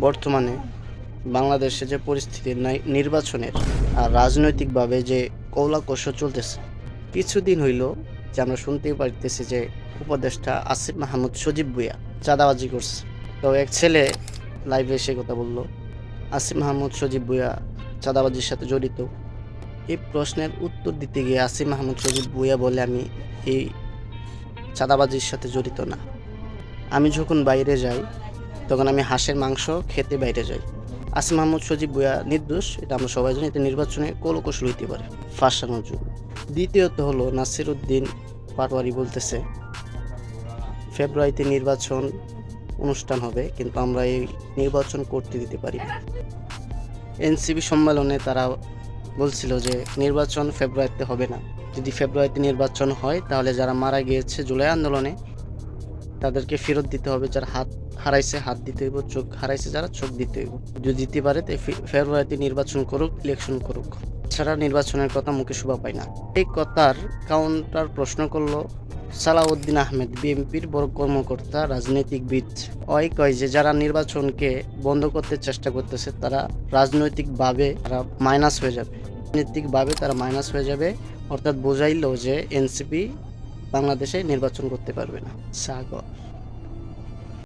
বর্তমানে বাংলাদেশে যে পরিস্থিতি নির্বাচনের আর রাজনৈতিকভাবে যে কৌলাকষা চলতেছে, কিছুদিন হইল যে আমরা শুনতেই পারতেছি যে উপদেষ্টা আসিফ মাহমুদ সজীব ভুঁইয়া চাঁদাবাজি করছে। তো এক ছেলে লাইভে এসে কথা বলল, আসিফ মাহমুদ সজীব ভুঁইয়া চাঁদাবাজির সাথে জড়িত। এই প্রশ্নের উত্তর দিতে গিয়ে আসিফ মাহমুদ সজীব ভুঁইয়া বলে, আমি এই চাঁদাবাজির সাথে জড়িত না। আমি যখন বাইরে যাই তখন আমি হাঁসের মাংস খেতে বাইরে যাই। আসিফ মাহমুদ সজীব ভুঁইয়া নির্দোষ, এটা আমরা সবাই জানি। এটা নির্বাচনে কৌশল হইতে পারে ফাঁসানোর জন্য। দ্বিতীয়ত হলো নাসির উদ্দিন পাটোয়ারি বলতেছে ফেব্রুয়ারিতে নির্বাচন অনুষ্ঠান হবে, কিন্তু আমরা এই নির্বাচন করতে দিতে পারি না। এনসিপি সম্মেলনে তারা বলছিল যে নির্বাচন ফেব্রুয়ারিতে হবে না। যদি ফেব্রুয়ারিতে নির্বাচন হয় তাহলে যারা মারা গিয়েছে জুলাই আন্দোলনে তাদেরকে ফেরত দিতে হবে। যারা হাত হারাইছে হাত দিতে হইব, চোখ হারাইছে যারা চোখ দিতে হইব। যদি দিতে পারে তো ফেব্রুয়ারিতে নির্বাচন করুক, ইলেকশন করুক, ছাড়া নির্বাচনের কথা মুখে শোভা পায় না। এই কথার কাউন্টার প্রশ্ন করলো সালাউদ্দিন আহমেদ, বিএনপির বড় কর্মকর্তা, রাজনৈতিকবিদ। ওই কয় যে যারা নির্বাচনকে বন্ধ করতে চেষ্টা করতেছে তারা রাজনৈতিকভাবে তারা মাইনাস হয়ে যাবে, অর্থাৎ বোঝাইলো যে এনসিপি বাংলাদেশে নির্বাচন করতে পারবে না। সাগর।